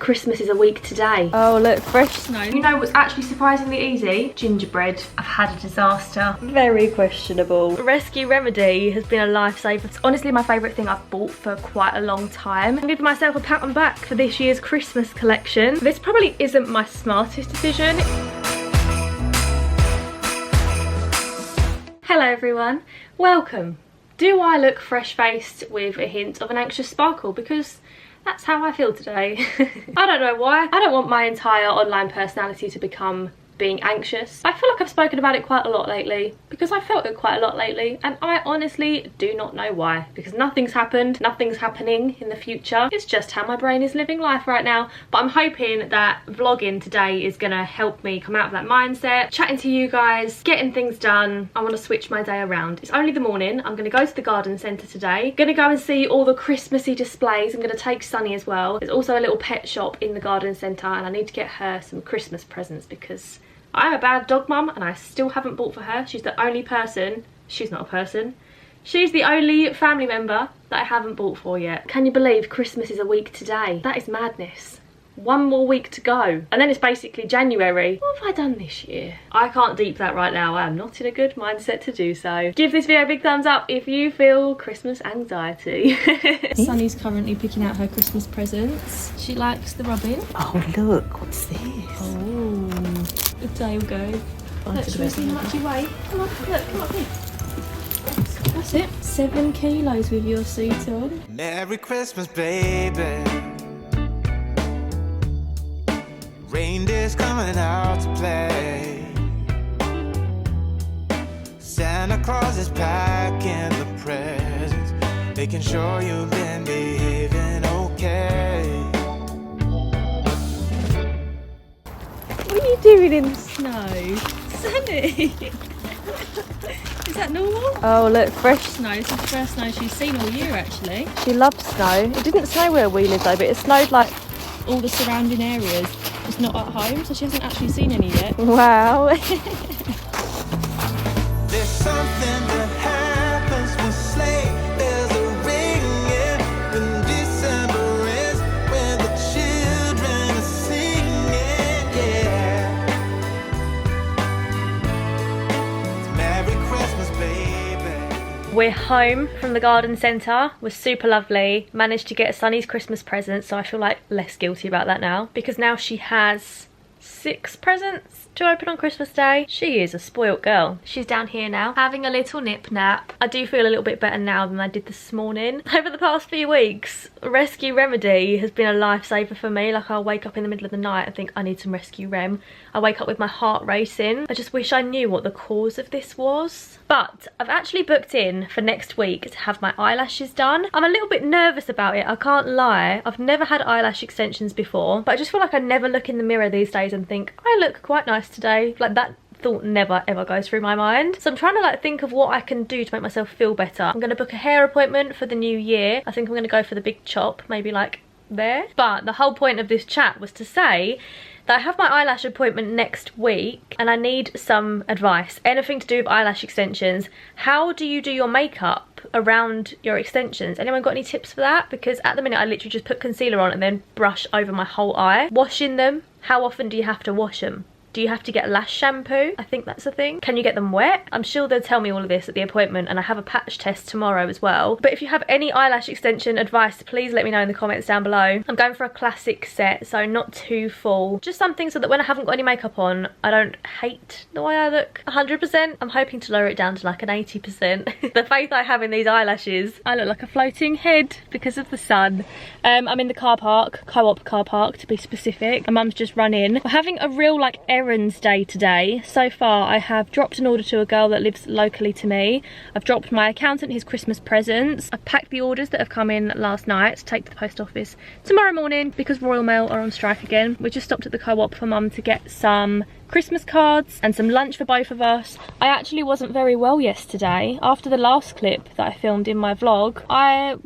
Christmas is a week today. Oh look, fresh snow. You know what's actually surprisingly easy? Gingerbread. I've had a disaster. Very questionable. Rescue Remedy has been a lifesaver. It's honestly my favourite thing I've bought for quite a long time. I'm giving myself a pat on the back for this year's Christmas collection. This probably isn't my smartest decision. Hello everyone, welcome. Do I look fresh-faced with a hint of an anxious sparkle? Because that's how I feel today. I don't know why. I don't want my entire online personality to become being anxious. I feel like I've spoken about it quite a lot lately because I felt it quite a lot lately, and I honestly do not know why, because nothing's happened, nothing's happening in the future. It's just how my brain is living life right now. But I'm hoping that vlogging today is gonna help me come out of that mindset, chatting to you guys, getting things done. I want to switch my day around. It's only the morning. I'm gonna go to the garden centre today. Gonna go and see all the Christmassy displays. I'm gonna take Sunny as well. There's also a little pet shop in the garden centre, and I need to get her some Christmas presents because I'm a bad dog mum and I still haven't bought for her. She's the only person, she's not a person, she's the only family member that I haven't bought for yet. Can you believe Christmas is a week today? That is madness. One more week to go. And then it's basically January. What have I done this year? I can't deep that right now. I am not in a good mindset to do so. Give this video a big thumbs up if you feel Christmas anxiety. Sunny's currently picking out her Christmas presents. She likes the rubbing. Oh look, what's this? Oh, the tail go. Look, should we see how much you weigh? Come on, look, come up here. That's it. 7 kilos with your suit on. Merry Christmas, baby. Reindeer's coming out to play. Santa Claus is packing the presents, making sure you've been behaving okay. What are you doing in the snow? Sunny! Is that normal? Oh look, fresh Snow. This is the first snow she's seen all year actually. She loves snow. It didn't snow where we live though, but it snowed like All the surrounding areas. It's not at home, so she hasn't actually seen any yet. wow. There's something that happens when sleigh bells are ringing, when December ends, when the children are singing, yeah. It's Merry Christmas, baby. We're home from the garden centre. Was super lovely. Managed to get Sunny's Christmas present, so I feel like less guilty about that now, because now she has 6 presents to open on Christmas Day. She is a spoilt girl. She's down here now having a little nip nap. I do feel a little bit better now than I did this morning. Over the past few weeks, Rescue Remedy has been a lifesaver for me. Like, I'll wake up in the middle of the night and think I need some Rescue Rem. I wake up with my heart racing. I just wish I knew what the cause of this was. But I've actually booked in for next week to have my eyelashes done. I'm a little bit nervous about it, I can't lie. I've never had eyelash extensions before, but I just feel like I never look in the mirror these days and think I look quite nice today. Like, that thought never ever goes through my mind. So I'm trying to like think of what I can do to make myself feel better. I'm going to book a hair appointment for the new year. I think I'm going to go for the big chop, maybe like there. But the whole point of this chat was to say that I have my eyelash appointment next week and I need some advice. Anything to do with eyelash extensions. How do you do your makeup around your extensions? Anyone got any tips for that? Because at the minute I literally just put concealer on and then brush over my whole eye. Washing them, how often do you have to wash them? Do you have to get lash shampoo? I think that's a thing. Can you get them wet? I'm sure they'll tell me all of this at the appointment, and I have a patch test tomorrow as well. But if you have any eyelash extension advice, please let me know in the comments down below. I'm going for a classic set, so not too full. Just something so that when I haven't got any makeup on, I don't hate the way I look 100%. I'm hoping to lower it down to like an 80%. The faith I have in these eyelashes. I look like a floating head because of the sun. I'm in the car park, co-op car park to be specific. My mum's just run in. We're having a real like errands day today. So far I have dropped an order to a girl that lives locally to me. I've dropped my accountant his Christmas presents. I've packed the orders that have come in last night to take to the post office tomorrow morning because Royal Mail are on strike again. We just stopped at the co-op for mum to get some Christmas cards and some lunch for both of us. I actually wasn't very well yesterday. After the last clip that I filmed in my vlog, I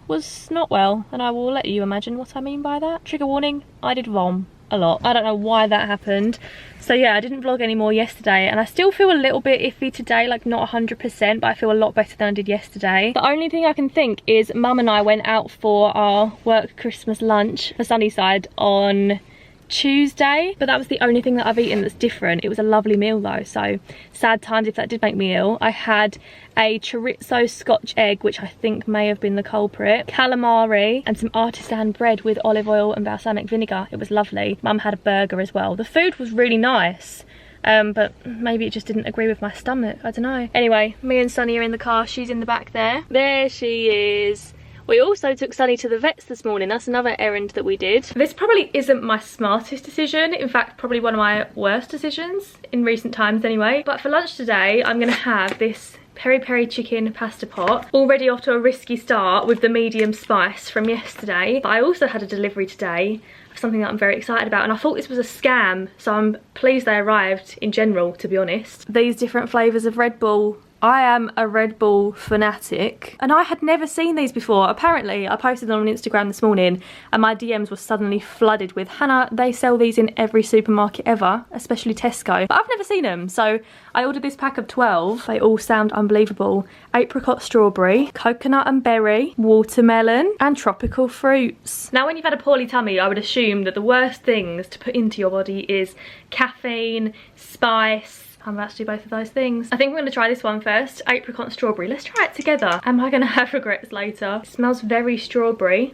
was not well, and I will let you imagine what I mean by that. Trigger warning, I did vom. a lot. I don't know why that happened. So yeah, I didn't vlog anymore yesterday, and I still feel a little bit iffy today, like not 100%, but I feel a lot better than I did yesterday. The only thing I can think is Mum and I went out for our work Christmas lunch for Sunnyside on Tuesday, but that was the only thing that I've eaten that's different. It was a lovely meal though, so sad times if that did make me ill. I had a chorizo scotch egg, which I think may have been the culprit, calamari, and some artisan bread with olive oil and balsamic vinegar. It was lovely. Mum had a burger as well. The food was really nice, but maybe it just didn't agree with my stomach, I don't know. Anyway, me and Sunny are in the car. She's in the back there. There she is. We also took Sunny to the vets this morning. That's another errand that we did. This probably isn't my smartest decision. In fact, probably one of my worst decisions in recent times anyway. But for lunch today, I'm gonna have this peri-peri chicken pasta pot, already off to a risky start with the medium spice from yesterday. But I also had a delivery today of something that I'm very excited about, and I thought this was a scam, so I'm pleased they arrived in general, to be honest. These different flavours of Red Bull. I am a Red Bull fanatic, and I had never seen these before. Apparently, I posted them on Instagram this morning and my DMs were suddenly flooded with, Hannah, they sell these in every supermarket ever, especially Tesco. But I've never seen them, so I ordered this pack of 12. They all sound unbelievable. Apricot strawberry, coconut and berry, watermelon, and tropical fruits. Now, when you've had a poorly tummy, I would assume that the worst things to put into your body is caffeine, spice. I'm about to do both of those things. I think we're going to try this one first. Apricot and strawberry. Let's try it together. Am I going to have regrets later? It smells very strawberry.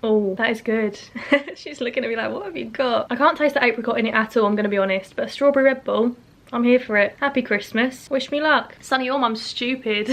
Oh, that is good. She's looking at me like, what have you got? I can't taste the apricot in it at all, I'm going to be honest. But a strawberry Red Bull, I'm here for it. Happy Christmas. Wish me luck. Sunny, your mum's stupid.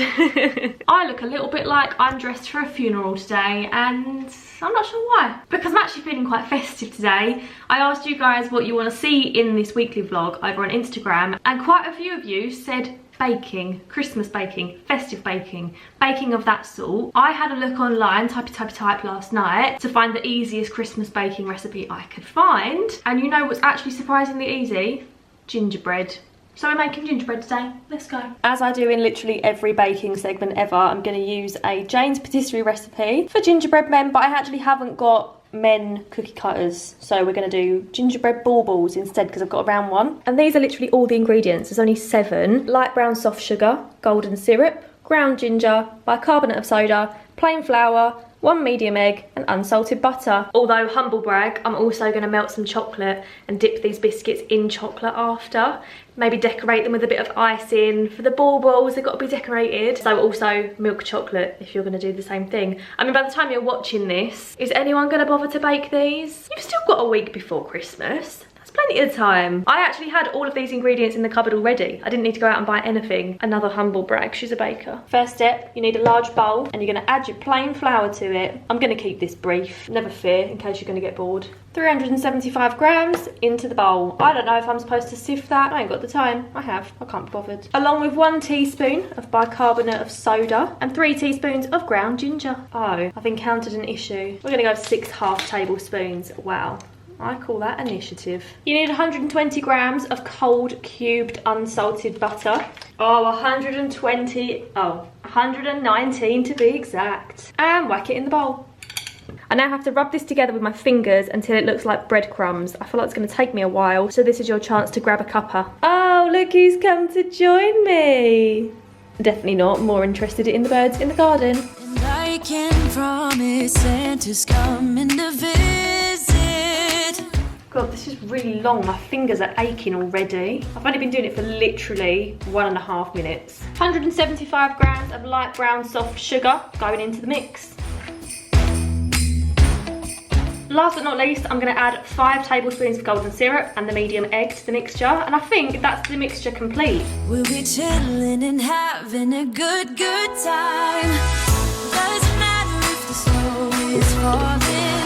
I look a little bit like I'm dressed for a funeral today, and I'm not sure why. Because I'm actually feeling quite festive today. I asked you guys what you want to see in this weekly vlog over on Instagram, and quite a few of you said baking, Christmas baking, festive baking, baking of that sort. I had a look online, type last night, to find the easiest Christmas baking recipe I could find. And you know what's actually surprisingly easy? Gingerbread. So we're making gingerbread today. Let's go. As I do in literally every baking segment ever, I'm going to use a Jane's patisserie recipe for gingerbread men, but I actually haven't got men cookie cutters, so we're going to do gingerbread baubles instead because I've got a round one. And these are literally all the ingredients. There's only 7. Light brown soft sugar, golden syrup, ground ginger, bicarbonate of soda, plain flour, 1 medium egg, and unsalted butter. Although, humble brag, I'm also going to melt some chocolate and dip these biscuits in chocolate after. Maybe decorate them with a bit of icing. For the baubles, they've got to be decorated. So also milk chocolate if you're going to do the same thing. I mean, by the time you're watching this, is anyone going to bother to bake these? You've still got a week before Christmas. Plenty of time. I actually had all of these ingredients in the cupboard already. I didn't need to go out and buy anything. Another humble brag, she's a baker. First step, you need a large bowl and you're going to add your plain flour to it. I'm going to keep this brief, never fear, in case you're going to get bored. 375 grams into the bowl. I don't know if I'm supposed to sift that. I ain't got the time. I can't be bothered. Along with 1 teaspoon of bicarbonate of soda and 3 teaspoons of ground ginger. Oh, I've encountered an issue. We're going to go 6 half tablespoons. Wow. I call that initiative. You need 120 grams of cold cubed unsalted butter. 119 to be exact. And whack it in the bowl. I now have to rub this together with my fingers until it looks like breadcrumbs. I feel like it's going to take me a while, so this is your chance to grab a cuppa. Oh, look who's come to join me. Definitely not. More interested in the birds in the garden. And I can promise Santa's coming to visit. God, this is really long. My fingers are aching already. I've only been doing it for literally 1.5 minutes. 175 grams of light brown soft sugar going into the mix. Last but not least, I'm going to add 5 tablespoons of golden syrup and the medium egg to the mixture, and I think that's the mixture complete. We'll be chilling and having a good time. Doesn't matter if the snow is falling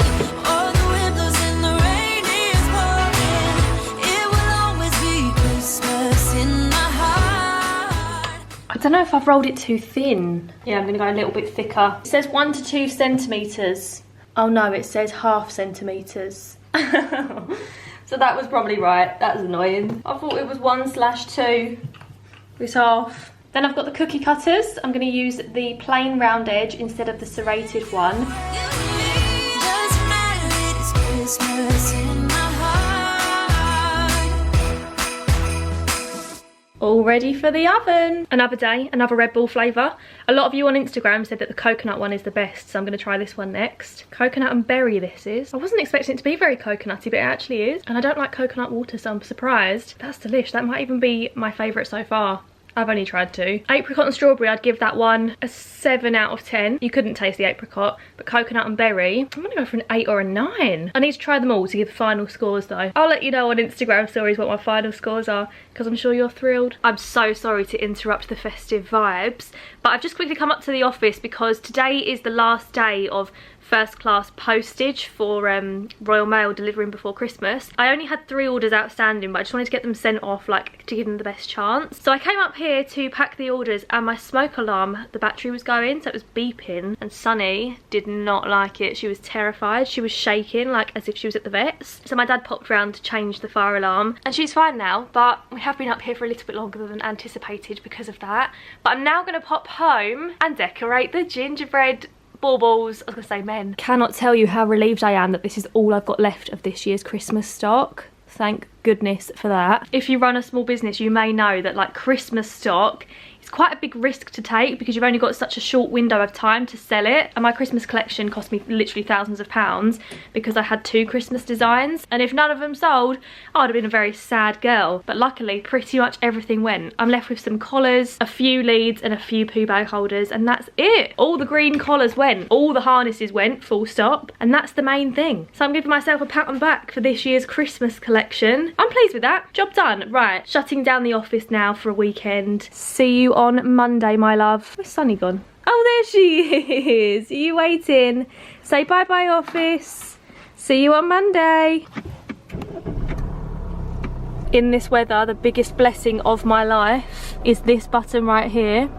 or the wind blows and the rain is pouring. It will always be Christmas in my heart. I don't know if I've rolled it too thin. Yeah, I'm going to go a little bit thicker. It says 1 to 2 centimetres. Oh no, it says ½ centimetres. So that was probably right. That was annoying. I thought it was 1/2. It's half. Then I've got the cookie cutters. I'm going to use the plain round edge instead of the serrated one. Doesn't matter, it's Christmas in my heart. ready for the oven. Another day, another Red Bull flavour. A lot of you on Instagram said that the coconut one is the best, so I'm going to try this one next. Coconut and berry this is. I wasn't expecting it to be very coconutty, but it actually is. And I don't like coconut water, so I'm surprised. That's delish. That might even be my favourite so far. I've only tried 2. Apricot and strawberry, I'd give that one a 7 out of 10. You couldn't taste the apricot, but coconut and berry, I'm gonna go for an 8 or a 9. I need to try them all to give final scores though. I'll let you know on Instagram stories what my final scores are, because I'm sure you're thrilled. I'm so sorry to interrupt the festive vibes, but I've just quickly come up to the office because today is the last day of first class postage for Royal Mail delivering before Christmas. I only had 3 orders outstanding, but I just wanted to get them sent off, like, to give them the best chance. So I came up here to pack the orders and my smoke alarm, the battery was going, so it was beeping, and Sunny did not like it. She was terrified. She was shaking like as if she was at the vets. So my dad popped round to change the fire alarm and she's fine now, but we have been up here for a little bit longer than anticipated because of that. But I'm now going to pop home and decorate the gingerbread baubles. I was gonna say men. Cannot tell you how relieved I am that this is all I've got left of this year's Christmas stock. Thank goodness for that. If you run a small business, you may know that like Christmas stock, it's quite a big risk to take because you've only got such a short window of time to sell it. And my Christmas collection cost me literally thousands of pounds because I had 2 Christmas designs. And if none of them sold, I would have been a very sad girl. But luckily, pretty much everything went. I'm left with some collars, a few leads and a few poo bag holders, and that's it. All the green collars went, all the harnesses went, full stop. And that's the main thing. So I'm giving myself a pat on the back for this year's Christmas collection. I'm pleased with that. Job done. Right, shutting down the office now for a weekend. See you on Monday, my love. Where's Sunny gone? Oh, there she is. Are you waiting? Say bye-bye, office. See you on Monday. In this weather, the biggest blessing of my life is this button right here.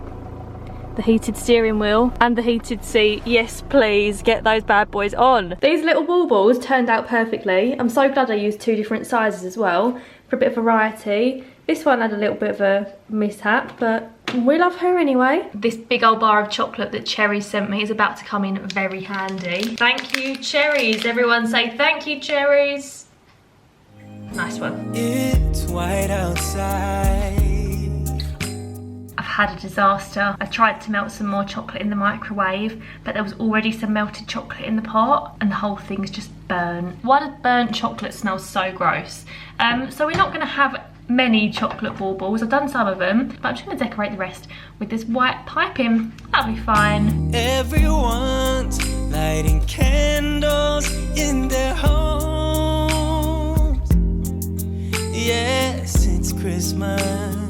The heated steering wheel and the heated seat. Yes, please, get those bad boys on. These little baubles turned out perfectly. I'm so glad I used 2 different sizes as well for a bit of variety. This one had a little bit of a mishap, but we love her anyway. This big old bar of chocolate that Cherries sent me is about to come in very handy. Thank you, Cherries. Everyone say thank you, Cherries. Nice one. It's white outside. I've had a disaster. I tried to melt some more chocolate in the microwave, but there was already some melted chocolate in the pot and the whole thing's just burnt. Why does burnt chocolate smell so gross? So we're not gonna have many chocolate baubles. I've done some of them, but I'm just gonna decorate the rest with this white piping. That'll be fine. Everyone's lighting candles in their homes. Yes, it's Christmas.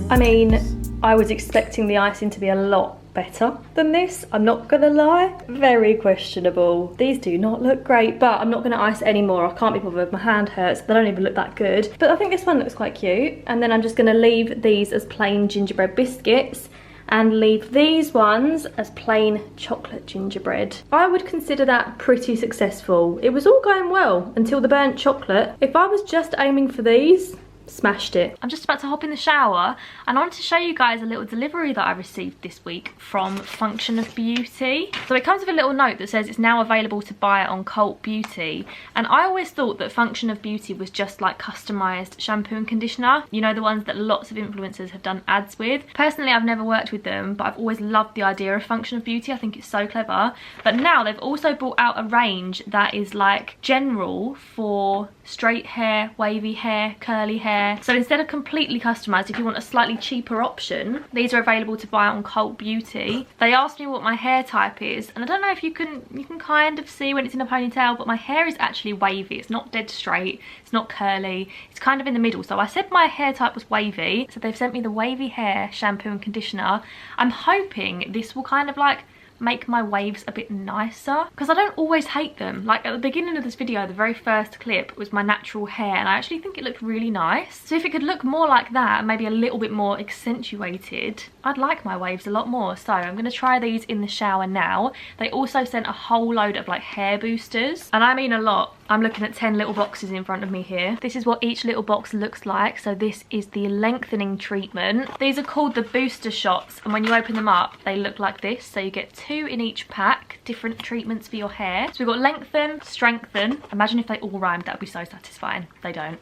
I mean, I was expecting the icing to be a lot better than this, I'm not gonna lie. Very questionable. These do not look great, but I'm not gonna ice anymore. I can't be bothered. My hand hurts. They don't even look that good. But I think this one looks quite cute. And then I'm just gonna leave these as plain gingerbread biscuits and leave these ones as plain chocolate gingerbread. I would consider that pretty successful. It was all going well until the burnt chocolate. If I was just aiming for these, smashed it. I'm just about to hop in the shower and I wanted to show you guys a little delivery that I received this week from Function of Beauty. So it comes with a little note that says it's now available to buy on Cult Beauty, and I always thought that Function of Beauty was just like customized shampoo and conditioner, you know, the ones that lots of influencers have done ads with. Personally, I've never worked with them, but I've always loved the idea of Function of Beauty. I think it's so clever. But now they've also brought out a range that is like general for straight hair, wavy hair, curly hair. So instead of completely customized, if you want a slightly cheaper option, these are available to buy on Cult Beauty. They asked me what my hair type is, and I don't know if you can kind of see when it's in a ponytail, but my hair is actually wavy. It's not dead straight, it's not curly, it's kind of in the middle. So I said my hair type was wavy, so they've sent me the wavy hair shampoo and conditioner. I'm hoping this will kind of like make my waves a bit nicer, because I don't always hate them. Like at the beginning of this video, the very first clip was my natural hair, and I actually think it looked really nice. So if it could look more like that and maybe a little bit more accentuated, I'd like my waves a lot more. So I'm going to try these in the shower now. They also sent a whole load of like hair boosters, and I mean a lot. I'm looking at 10 little boxes in front of me here. This is what each little box looks like. So this is the lengthening treatment. These are called the booster shots, and when you open them up, they look like this. So you get 2 in each pack, different treatments for your hair. So we've got lengthen, strengthen. Imagine if they all rhymed, that would be so satisfying. They don't.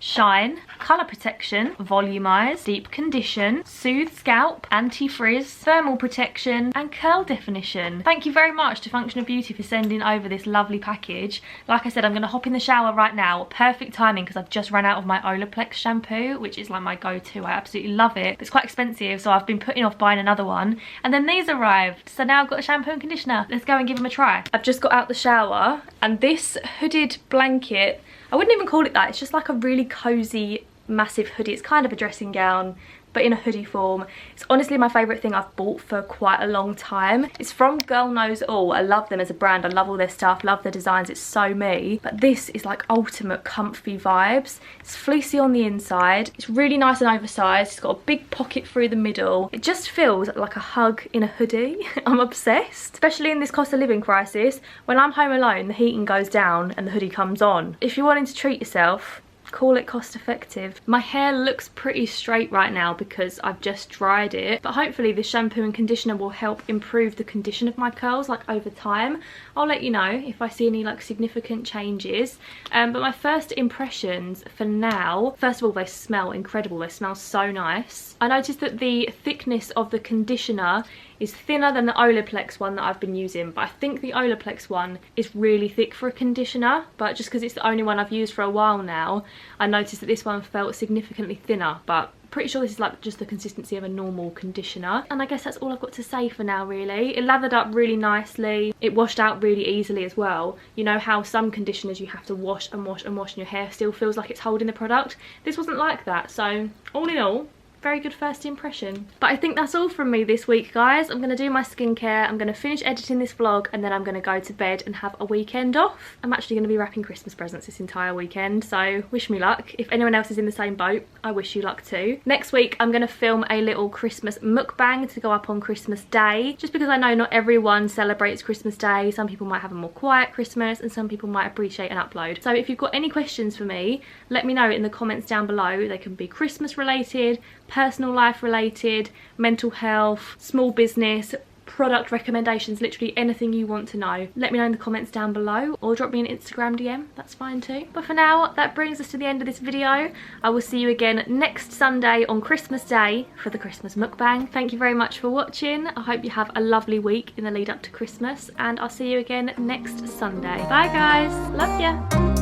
shine, colour protection, volumise, deep condition, soothe scalp, anti-frizz, thermal protection and curl definition. Thank you very much to Function of Beauty for sending over this lovely package. Like I said, I'm going to hop in the shower right now. Perfect timing because I've just run out of my Olaplex shampoo, which is like my go-to. I absolutely love it. It's quite expensive, so I've been putting off buying another one. And then these arrived, so now I've got a shampoo and conditioner. Let's go and give them a try. I've just got out the shower and this hooded blanket, I wouldn't even call it that. It's just like a really cozy, massive hoodie. It's kind of a dressing gown, but in a hoodie form. It's honestly my favourite thing I've bought for quite a long time. It's from Girl Knows All. I love them as a brand. I love all their stuff, love their designs. It's so me. But this is like ultimate comfy vibes. It's fleecy on the inside. It's really nice and oversized. It's got a big pocket through the middle. It just feels like a hug in a hoodie. I'm obsessed. Especially in this cost of living crisis. When I'm home alone, the heating goes down and the hoodie comes on. If you're wanting to treat yourself, call it cost effective. My hair looks pretty straight right now because I've just dried it, but hopefully the shampoo and conditioner will help improve the condition of my curls like over time. I'll let you know if I see any like significant changes, but my first impressions for now, first of all, they smell incredible. They smell so nice. I noticed that the thickness of the conditioner is thinner than the Olaplex one that I've been using, but I think the Olaplex one is really thick for a conditioner, but just because it's the only one I've used for a while now, I noticed that this one felt significantly thinner, but pretty sure this is like just the consistency of a normal conditioner. And I guess that's all I've got to say for now really. It lathered up really nicely. It washed out really easily as well. You know how some conditioners you have to wash and wash and wash and your hair still feels like it's holding the product? This wasn't like that, so all in all, very good first impression. But I think that's all from me this week, guys. I'm going to do my skincare, I'm going to finish editing this vlog, and then I'm going to go to bed and have a weekend off. I'm actually going to be wrapping Christmas presents this entire weekend, so wish me luck. If anyone else is in the same boat, I wish you luck too. Next week I'm going to film a little Christmas mukbang to go up on Christmas Day, just because I know not everyone celebrates Christmas Day. Some people might have a more quiet Christmas and some people might appreciate an upload. So if you've got any questions for me, let me know in the comments down below. They can be Christmas related, personal life related, mental health, small business, product recommendations, literally anything you want to know. Let me know in the comments down below or drop me an Instagram DM, that's fine too. But for now, that brings us to the end of this video. I will see you again next Sunday on Christmas Day for the Christmas mukbang. Thank you very much for watching. I hope you have a lovely week in the lead up to Christmas, and I'll see you again next Sunday. Bye guys, love ya.